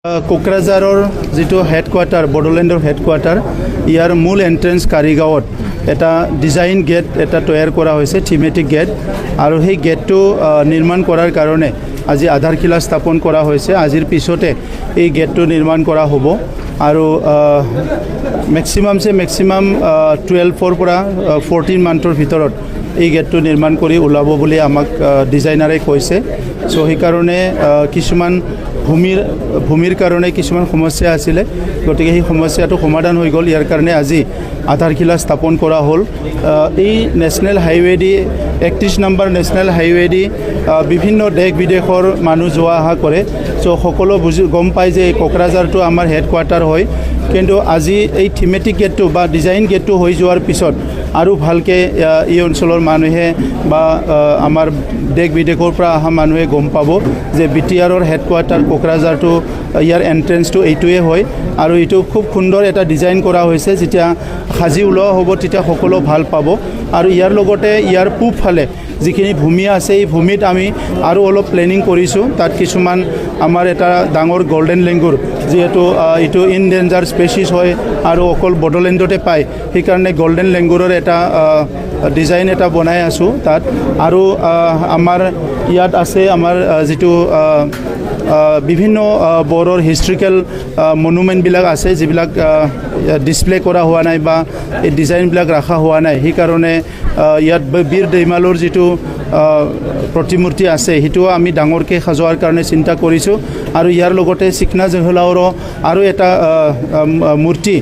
কোকৰাঝাৰৰ যিটো headquarter বড়োলেণ্ডৰ headquarter ইয়াৰ মূল এন্ট্ৰেন্স কাৰিগাঁৱত এটা ডিজাইন গেট এটা তৈয়াৰ কৰা হৈছে থিমেটিক গেট আৰু সেই গেটটো নিৰ্মাণ কৰাৰ কাৰণে আজি আধাৰশিলা স্থাপন কৰা হৈছে আজিৰ পিছতে এই গেটটো নিৰ্মাণ কৰা হ'ব আৰু মেক্সিমাম 12 পৰা 14 মান্থৰ ভিতৰত এই গেটটো নিৰ্মাণ কৰি ওলাব বুলি আমাক ডিজাইনাৰে কৈছে সো সেইকাৰণে কিছুমান ভূমিৰ কাৰণে কিছুমান সমস্যা আছিলে গতিকে সেই সমস্যাটো সমাধান হৈ গ'ল ইয়াৰ কাৰণে আজি আধাৰশিলা স্থাপন কৰা হ'ল এই নেশ্যনেল হাইৱে দি 31 নম্বৰ নেশ্যনেল হাইৱে দি বিভিন্ন দেশ বিদেশৰ মানুহ যোৱা অহা কৰে সো সকলো গম পায় যে কোকৰাঝাৰটো আমাৰ হেডকোৱাৰ্টাৰ হয় কিন্তু আজি এই থিমেটিক গেটটো বা ডিজাইন গেটটো হৈ যোৱাৰ পিছত আৰু ভালকৈ এই অঞ্চলৰ মানুহে বা আমাৰ দেশ বিদেশৰ পৰা অহা মানুহে গম পাব যে বিটিআৰৰ হেডকোৱাৰ্টাৰ কোকৰাঝাৰটো ইয়াৰ এন্ট্ৰেন্সটো এইটোৱে হয় আৰু এইটো খুব সুন্দৰ এটা ডিজাইন কৰা হৈছে যেতিয়া সাজি ওলোৱা হ'ব তেতিয়া সকলো ভাল পাব আৰু ইয়াৰ লগতে ইয়াৰ পূবফালে যিখিনি ভূমি আছে এই ভূমিত আমি আৰু অলপ প্লেনিং কৰিছোঁ তাত কিছুমান আমাৰ এটা ডাঙৰ গোল্ডেন লেংগুৰ যিহেতু এইটো ইনডেঞ্জাৰ স্পেচিছ হয় আৰু অকল বড়োলেণ্ডতে পায় সেইকাৰণে গোল্ডেন লেংগুৰৰ এটা ডিজাইন এটা বনাই আছোঁ তাত আৰু আমাৰ ইয়াত আছে আমাৰ যিটো বিভিন্ন বড়োৰ হিষ্ট্ৰিকেল মনুমেণ্টবিলাক আছে যিবিলাক ডিছপ্লে কৰা হোৱা নাই বা এই ডিজাইনবিলাক ৰখা হোৱা নাই সেইকাৰণে ইয়াত বীৰ দৈমালৰ যিটো প্ৰতিমূৰ্তি আছে সেইটোও আমি ডাঙৰকৈ সজোৱাৰ কাৰণে চিন্তা কৰিছোঁ আৰু ইয়াৰ লগতে চিকনা জহলাওৰো আৰু এটা মূৰ্তি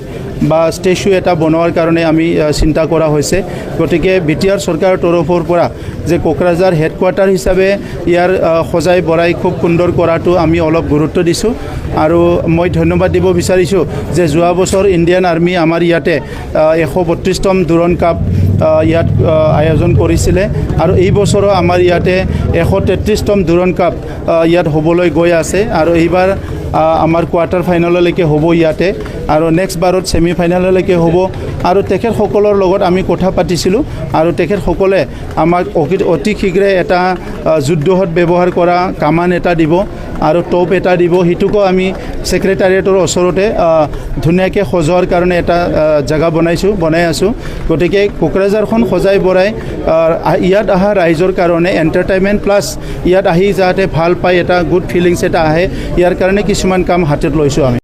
বা ষ্টেচু এটা বনোৱাৰ কাৰণে আমি চিন্তা কৰা হৈছে গতিকে বিটিআৰ চৰকাৰৰ তৰফৰ পৰা যে কোকৰাঝাৰ হেডকোৱাৰ্টাৰ হিচাপে ইয়াৰ সজাই বৰাই খুব সুন্দৰ কৰাটো আমি অলপ গুৰুত্ব দিছোঁ আৰু মই ধন্যবাদ দিব বিচাৰিছোঁ যে যোৱা বছৰ ইণ্ডিয়ান আৰ্মি আমাৰ ইয়াতে 132তম ডুৰণ কাপ ইয়াত আয়োজন কৰিছিলে আৰু এই বছৰো আমাৰ ইয়াতে 133তম ডুৰণ কাপ ইয়াত হ'বলৈ গৈ আছে আৰু এইবাৰ আমাৰ কোৱাৰ্টাৰ ফাইনেললৈকে হ'ব ইয়াতে আৰু নেক্সট বাৰত ছেমি ফাইনেললৈকে হ'ব আৰু তেখেতসকলৰ লগত আমি কথা পাতিছিলোঁ আৰু তেখেতসকলে আমাক অতি শীঘ্ৰে এটা যুদ্ধত ব্যৱহাৰ কৰা কামান এটা দিব আৰু টপ এটা দিব সেইটোকো আমি ছেক্ৰেটাৰিয়েটৰ ওচৰতে ধুনীয়াকৈ সজোৱাৰ কাৰণে এটা জেগা বনাই আছোঁ গতিকে কোকৰাঝাৰখন সজাই বৰাই ইয়াত অহা ৰাইজৰ কাৰণে এণ্টাৰটেইনমেণ্ট প্লাছ ইয়াত আহি যাতে ভাল পায় এটা গুড ফিলিংছ এটা আহে ইয়াৰ কাৰণে কিছুমান কাম হাতত লৈছোঁ আমি